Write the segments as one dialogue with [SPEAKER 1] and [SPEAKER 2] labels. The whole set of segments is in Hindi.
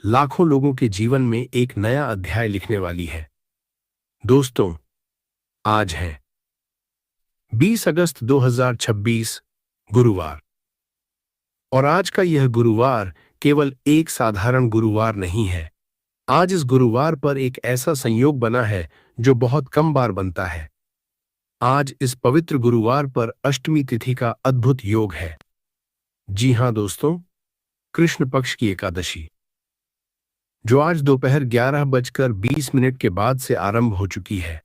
[SPEAKER 1] लाखों लोगों के जीवन में एक नया अध्याय लिखने वाली है। दोस्तों, आज है 20 अगस्त 2026, गुरुवार। और आज का यह गुरुवार केवल एक साधारण गुरुवार नहीं है। आज इस गुरुवार पर एक ऐसा संयोग बना है जो बहुत कम बार बनता है। आज इस पवित्र गुरुवार पर अष्टमी तिथि का अद्भुत योग है। जी हां दोस्तों, कृष्ण पक्ष की एकादशी, जो आज दोपहर 11:20 के बाद से आरंभ हो चुकी है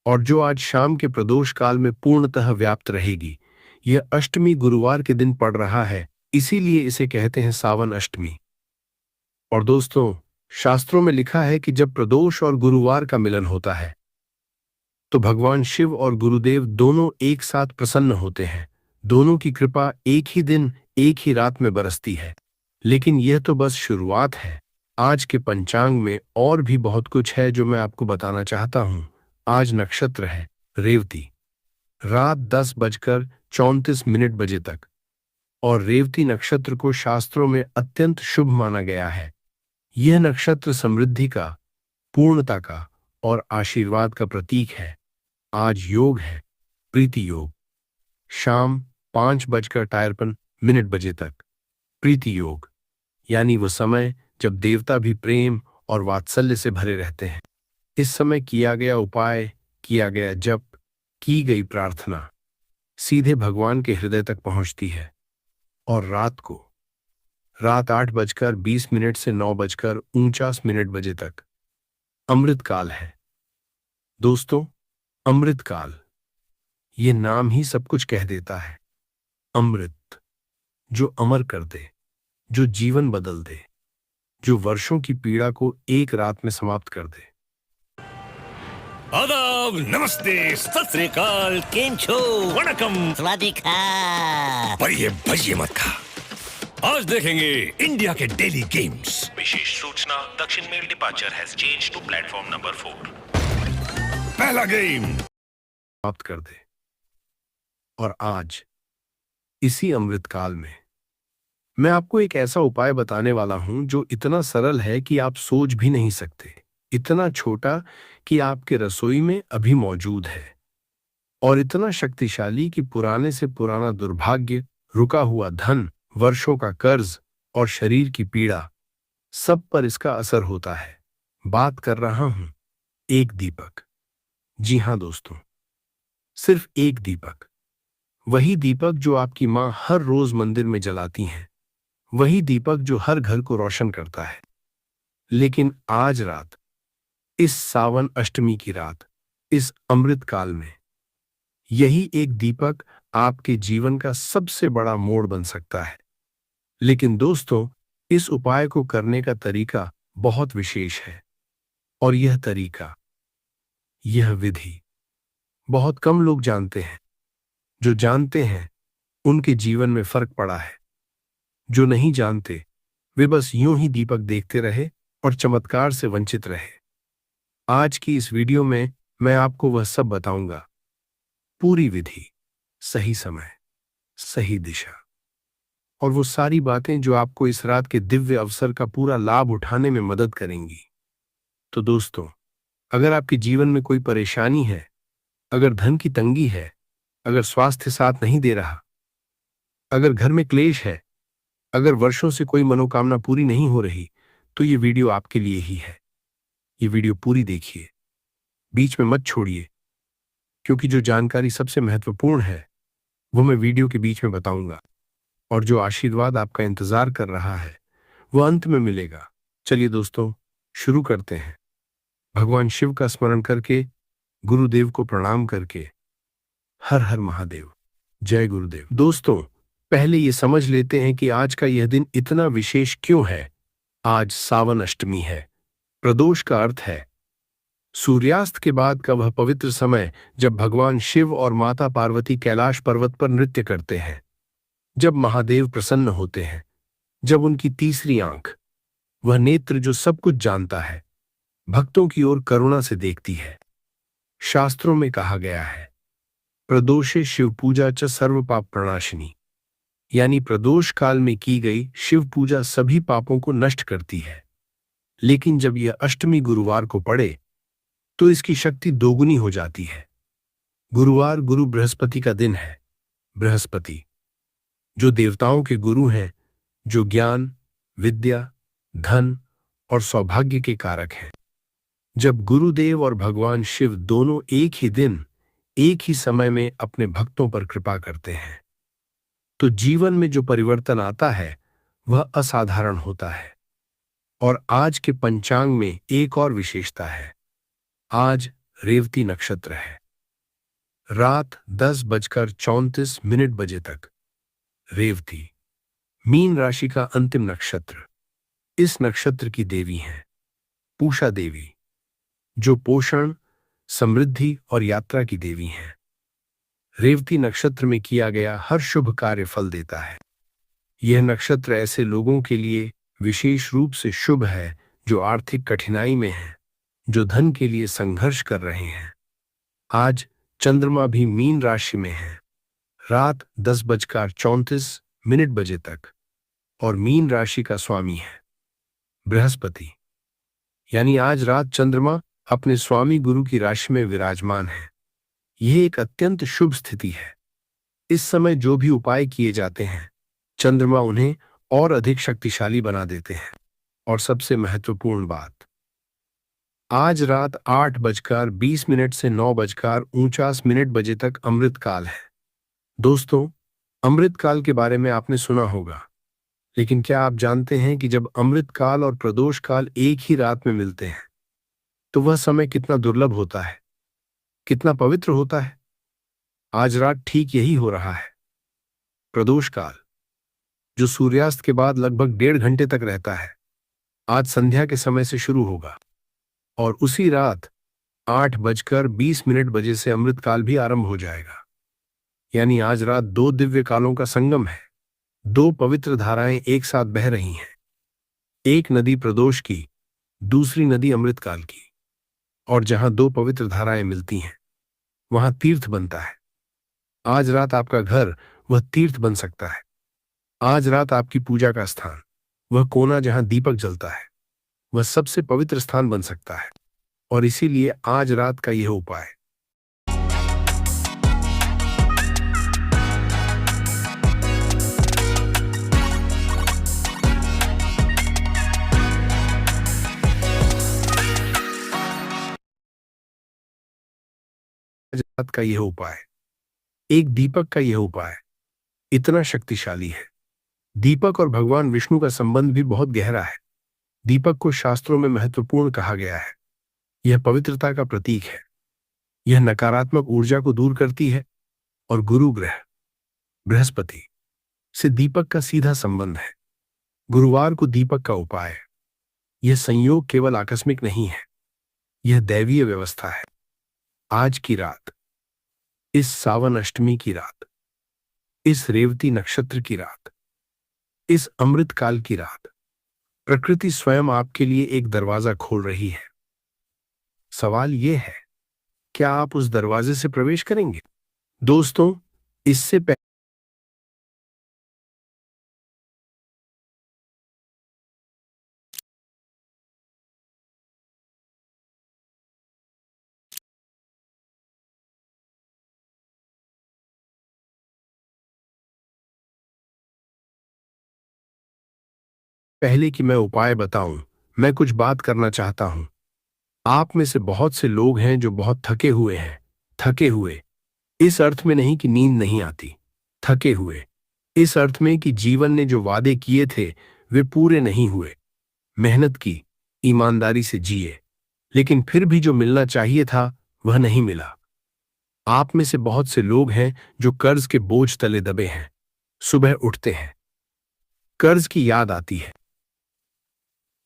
[SPEAKER 1] और जो आज शाम के प्रदोष काल में पूर्णतः व्याप्त रहेगी। यह अष्टमी गुरुवार के दिन पड़ रहा है, इसीलिए इसे कहते हैं सावन अष्टमी। और दोस्तों, शास्त्रों में लिखा है कि जब प्रदोष और गुरुवार का मिलन होता है तो भगवान शिव और गुरुदेव दोनों एक साथ प्रसन्न होते हैं। दोनों की कृपा एक ही दिन, एक ही रात में बरसती है। लेकिन यह तो बस शुरुआत है। आज के पंचांग में और भी बहुत कुछ है जो मैं आपको बताना चाहता हूं। आज नक्षत्र है रेवती, रात 10:34 बजे तक। और रेवती नक्षत्र को शास्त्रों में अत्यंत शुभ माना गया है। यह नक्षत्र समृद्धि का, पूर्णता का और आशीर्वाद का प्रतीक है। आज योग है प्रीति योग, शाम 5:53 बजे तक। प्रीति योग यानी वो समय जब देवता भी प्रेम और वात्सल्य से भरे रहते हैं। इस समय किया गया उपाय, किया गया जप, की गई प्रार्थना सीधे भगवान के हृदय तक पहुंचती है। और रात 8:20 से 9:49 बजे तक अमृत काल है। दोस्तों, अमृत काल, ये नाम ही सब कुछ कह देता है। अमृत, जो अमर कर दे, जो जीवन बदल दे, जो वर्षों की पीड़ा को एक रात में समाप्त कर दे।
[SPEAKER 2] आदाब, नमस्ते, सत श्री अकाल, केम छो, वणकम,
[SPEAKER 3] स्वादिका।
[SPEAKER 2] पर ये भजिए मत खा। आज देखेंगे इंडिया के डेली गेम्स।
[SPEAKER 4] विशेष सूचना, Dakshin mail departure has change to platform number 4।
[SPEAKER 2] पहला गेम
[SPEAKER 1] समाप्त कर दे। और आज इसी अमृत काल में मैं आपको एक ऐसा उपाय बताने वाला हूं जो इतना सरल है कि आप सोच भी नहीं सकते, इतना छोटा कि आपके रसोई में अभी मौजूद है, और इतना शक्तिशाली कि पुराने से पुराना दुर्भाग्य, रुका हुआ धन, वर्षों का कर्ज और शरीर की पीड़ा, सब पर इसका असर होता है। बात कर रहा हूं एक दीपक। जी हां दोस्तों, सिर्फ एक दीपक। वही दीपक जो आपकी मां हर रोज मंदिर में जलाती हैं, वही दीपक जो हर घर को रोशन करता है। लेकिन आज रात, इस सावन अष्टमी की रात, इस अमृत काल में, यही एक दीपक आपके जीवन का सबसे बड़ा मोड़ बन सकता है। लेकिन दोस्तों, इस उपाय को करने का तरीका बहुत विशेष है। और यह तरीका, यह विधि बहुत कम लोग जानते हैं। जो जानते हैं उनके जीवन में फर्क पड़ा है। जो नहीं जानते वे बस यूं ही दीपक देखते रहे और चमत्कार से वंचित रहे। आज की इस वीडियो में मैं आपको वह सब बताऊंगा। पूरी विधि, सही समय, सही दिशा, और वो सारी बातें जो आपको इस रात के दिव्य अवसर का पूरा लाभ उठाने में मदद करेंगी। तो दोस्तों, अगर आपके जीवन में कोई परेशानी है, अगर धन की तंगी है, अगर स्वास्थ्य साथ नहीं दे रहा, अगर घर में क्लेश है, अगर वर्षों से कोई मनोकामना पूरी नहीं हो रही, तो ये वीडियो आपके लिए ही है। ये वीडियो पूरी देखिए, बीच में मत छोड़िए, क्योंकि जो जानकारी सबसे महत्वपूर्ण है वो मैं वीडियो के बीच में बताऊंगा, और जो आशीर्वाद आपका इंतजार कर रहा है वो अंत में मिलेगा। चलिए दोस्तों, शुरू करते हैं। भगवान शिव का स्मरण करके, गुरुदेव को प्रणाम करके, हर हर महादेव, जय गुरुदेव। दोस्तों, पहले ये समझ लेते हैं कि आज का यह दिन इतना विशेष क्यों है। आज सावन अष्टमी है। प्रदोष का अर्थ है सूर्यास्त के बाद का वह पवित्र समय जब भगवान शिव और माता पार्वती कैलाश पर्वत पर नृत्य करते हैं, जब महादेव प्रसन्न होते हैं, जब उनकी तीसरी आंख, वह नेत्र जो सब कुछ जानता है, भक्तों की ओर करुणा से देखती है। शास्त्रों में कहा गया है, प्रदोषे शिव पूजा च सर्व पाप प्रणाशिनी, यानी प्रदोष काल में की गई शिव पूजा सभी पापों को नष्ट करती है। लेकिन जब यह अष्टमी गुरुवार को पड़े तो इसकी शक्ति दोगुनी हो जाती है। गुरुवार गुरु बृहस्पति का दिन है। बृहस्पति जो देवताओं के गुरु हैं, जो ज्ञान, विद्या, धन और सौभाग्य के कारक हैं। जब गुरुदेव और भगवान शिव दोनों एक ही दिन, एक ही समय में अपने भक्तों पर कृपा करते हैं तो जीवन में जो परिवर्तन आता है वह असाधारण होता है। और आज के पंचांग में एक और विशेषता है। आज रेवती नक्षत्र है। रात 10:34 बजे तक रेवती, मीन राशि का अंतिम नक्षत्र। इस नक्षत्र की देवी हैं पूषा देवी, जो पोषण, समृद्धि और यात्रा की देवी हैं। रेवती नक्षत्र में किया गया हर शुभ कार्य फल देता है। यह नक्षत्र ऐसे लोगों के लिए विशेष रूप से शुभ है जो आर्थिक कठिनाई में हैं, जो धन के लिए संघर्ष कर रहे हैं। आज चंद्रमा भी मीन राशि में है रात 10:34 बजे तक, और मीन राशि का स्वामी है बृहस्पति। यानी आज रात चंद्रमा अपने स्वामी गुरु की राशि में विराजमान है। यह एक अत्यंत शुभ स्थिति है। इस समय जो भी उपाय किए जाते हैं, चंद्रमा उन्हें और अधिक शक्तिशाली बना देते हैं। और सबसे महत्वपूर्ण बात, आज रात 8:20 से 9:49 बजे तक अमृत काल है। दोस्तों, अमृत काल के बारे में आपने सुना होगा, लेकिन क्या आप जानते हैं कि जब अमृत काल और प्रदोष काल एक ही रात में मिलते हैं तो वह समय कितना दुर्लभ होता है, कितना पवित्र होता है। आज रात ठीक यही हो रहा है। प्रदोष काल, जो सूर्यास्त के बाद लगभग 1.5 घंटे तक रहता है, आज संध्या के समय से शुरू होगा और उसी रात 8:20 बजे से अमृत काल भी आरंभ हो जाएगा। यानी आज रात 2 दिव्य कालों का संगम है। 2 पवित्र धाराएं एक साथ बह रही हैं। एक नदी प्रदोष की, दूसरी नदी अमृत काल की। और जहां 2 पवित्र धाराएं मिलती हैं वहां तीर्थ बनता है। आज रात आपका घर वह तीर्थ बन सकता है। आज रात आपकी पूजा का स्थान, वह कोना जहां दीपक जलता है, वह सबसे पवित्र स्थान बन सकता है। और इसीलिए आज रात का यह उपाय। रात का यह उपाय, एक दीपक का यह उपाय इतना शक्तिशाली है। दीपक और भगवान विष्णु का संबंध भी बहुत गहरा है। दीपक को शास्त्रों में महत्वपूर्ण कहा गया है। यह पवित्रता का प्रतीक है। यह नकारात्मक ऊर्जा को दूर करती है और गुरु ग्रह बृहस्पति से दीपक का सीधा संबंध है। गुरुवार को दीपक का उपाय। यह संयोग केवल आकस्मिक नहीं है, यह दैवीय व्यवस्था है। आज की रात, इस सावन अष्टमी की रात, इस रेवती नक्षत्र की रात, इस अमृत काल की रात, प्रकृति स्वयं आपके लिए एक दरवाजा खोल रही है। सवाल यह है, क्या आप उस दरवाजे से प्रवेश करेंगे? दोस्तों, इससे पहले कि मैं उपाय बताऊं, मैं कुछ बात करना चाहता हूं। आप में से बहुत से लोग हैं जो बहुत थके हुए हैं। थके हुए इस अर्थ में नहीं कि नींद नहीं आती, थके हुए इस अर्थ में कि जीवन ने जो वादे किए थे वे पूरे नहीं हुए। मेहनत की, ईमानदारी से जिए, लेकिन फिर भी जो मिलना चाहिए था वह नहीं मिला। आप में से बहुत से लोग हैं जो कर्ज के बोझ तले दबे हैं। सुबह उठते हैं, कर्ज की याद आती है,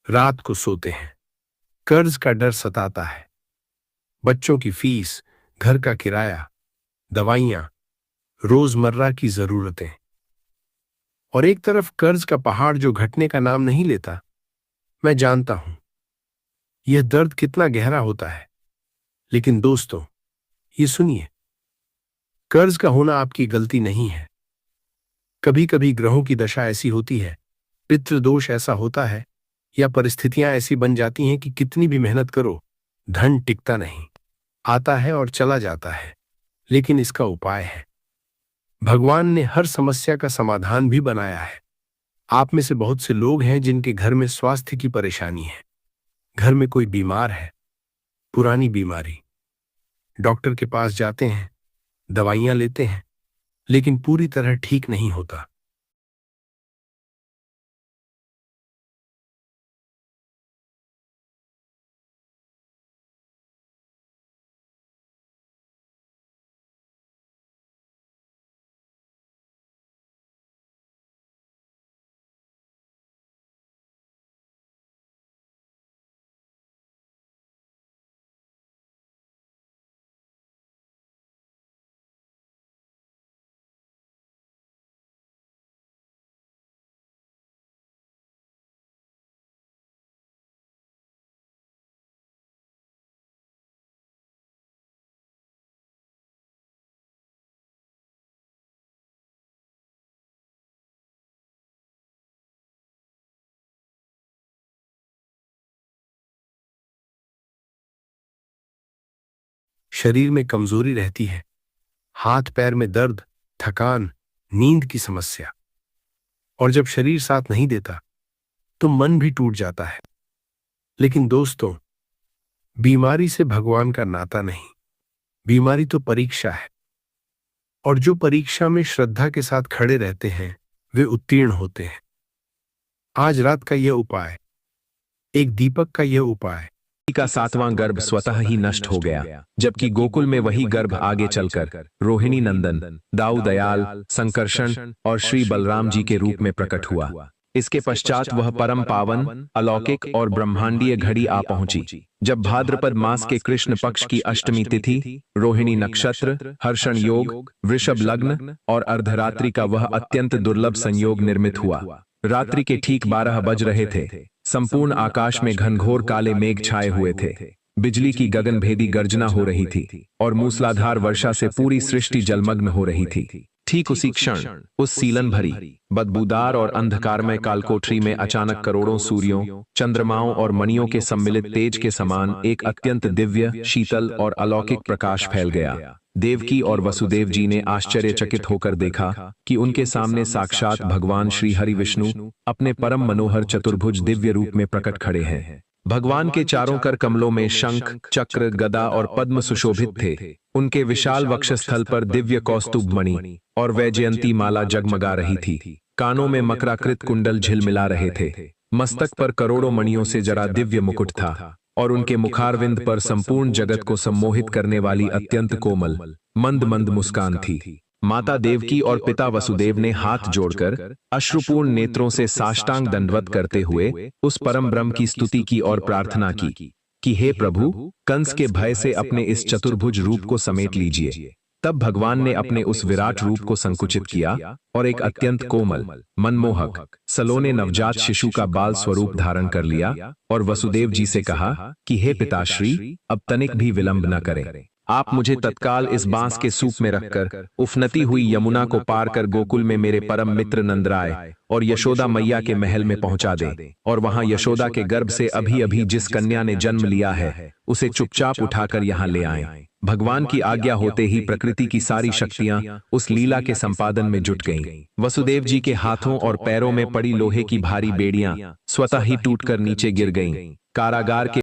[SPEAKER 1] रात को सोते हैं, कर्ज का डर सताता है। बच्चों की फीस, घर का किराया, दवाइयां, रोजमर्रा की जरूरतें, और एक तरफ कर्ज का पहाड़ जो घटने का नाम नहीं लेता। मैं जानता हूं यह दर्द कितना गहरा होता है, लेकिन दोस्तों, ये सुनिए, कर्ज का होना आपकी गलती नहीं है। कभी कभी ग्रहों की दशा ऐसी होती है, पितृदोष ऐसा होता है, या परिस्थितियां ऐसी बन जाती हैं कि कितनी भी मेहनत करो, धन टिकता नहीं, आता है और चला जाता है। लेकिन इसका उपाय है। भगवान ने हर समस्या का समाधान भी बनाया है। आप में से बहुत से लोग हैं जिनके घर में स्वास्थ्य की परेशानी है। घर में कोई बीमार है, पुरानी बीमारी, डॉक्टर के पास जाते हैं, दवाइयां लेते हैं, लेकिन पूरी तरह ठीक नहीं होता। शरीर में कमजोरी रहती है, हाथ पैर में दर्द, थकान, नींद की समस्या, और जब शरीर साथ नहीं देता तो मन भी टूट जाता है। लेकिन दोस्तों, बीमारी से भगवान का नाता नहीं, बीमारी तो परीक्षा है, और जो परीक्षा में श्रद्धा के साथ खड़े रहते हैं वे उत्तीर्ण होते हैं। आज रात का यह उपाय, एक दीपक का यह उपाय
[SPEAKER 3] का 7वां गर्भ स्वतः ही नष्ट हो गया, जबकि गोकुल में वही गर्भ आगे चलकर रोहिणी नंदन, दाऊ दयाल, संकर्षण और श्री बलराम जी के रूप में प्रकट हुआ। इसके पश्चात वह परम पावन, अलौकिक और ब्रह्मांडीय घड़ी आ पहुंची, जब भाद्रपद मास के कृष्ण पक्ष की अष्टमी तिथि, रोहिणी नक्षत्र, हर्षण योग, वृषभ लग्न और अर्धरात्रि का वह अत्यंत दुर्लभ संयोग निर्मित हुआ। रात्रि के ठीक 12 बज रहे थे। संपूर्ण आकाश में घनघोर काले मेघ छाए हुए थे। बिजली की गगनभेदी गर्जना हो रही थी और मूसलाधार वर्षा से पूरी सृष्टि जलमग्न हो रही थी। ठीक उसी क्षण उस सीलन भरी, बदबूदार और अंधकारमय कालकोठरी में अचानक करोड़ों सूर्यों, चंद्रमाओं और मणियों के सम्मिलित तेज के समान एक अत्यंत दिव्य, शीतल और अलौकिक प्रकाश फैल गया। देवकी और वसुदेव जी ने आश्चर्यचकित होकर देखा कि उनके सामने साक्षात भगवान श्री हरि विष्णु अपने परम मनोहर चतुर्भुज दिव्य रूप में प्रकट खड़े हैं। भगवान के चारों कर कमलों में शंख, चक्र, गदा और पद्म सुशोभित थे। उनके विशाल वक्षस्थल पर दिव्य कौस्तुभ मणि और वैजयंती माला जगमगा रही थी। कानों में मकराकृत कुंडल झिलमिला रहे थे। मस्तक पर करोड़ों मणियों से जरा दिव्य मुकुट था और उनके मुखारविंद पर संपूर्ण जगत को सम्मोहित करने वाली अत्यंत कोमल, मंद मंद मुस्कान थी। माता देवकी और पिता वसुदेव ने हाथ जोड़कर अश्रुपूर्ण नेत्रों से साष्टांग दंडवत करते हुए उस परम ब्रह्म की स्तुति की और प्रार्थना की कि हे प्रभु, कंस के भय से अपने इस चतुर्भुज रूप को समेट लीजिए। तब भगवान ने अपने उस विराट रूप को संकुचित किया और एक अत्यंत कोमल, मनमोहक, सलोने नवजात शिशु का बाल स्वरूप धारण कर लिया और वसुदेव जी से कहा कि हे पिताश्री, अब तनिक भी विलंब न करें। आप मुझे तत्काल इस बांस के सूप में रखकर उफनती हुई यमुना को पार कर गोकुल में मेरे परम मित्र नंदराय और यशोदा मैया के महल में पहुंचा दें, और वहां यशोदा के गर्भ से अभी अभी जिस कन्या ने जन्म लिया है उसे चुपचाप उठाकर यहां ले आएं। भगवान की आज्ञा होते ही प्रकृति की सारी शक्तियां उस लीला के संपादन में जुट गईं। वसुदेव जी के हाथों और पैरों में पड़ी लोहे की भारी बेड़ियां स्वतः ही टूटकर नीचे गिर गईं। कारागार के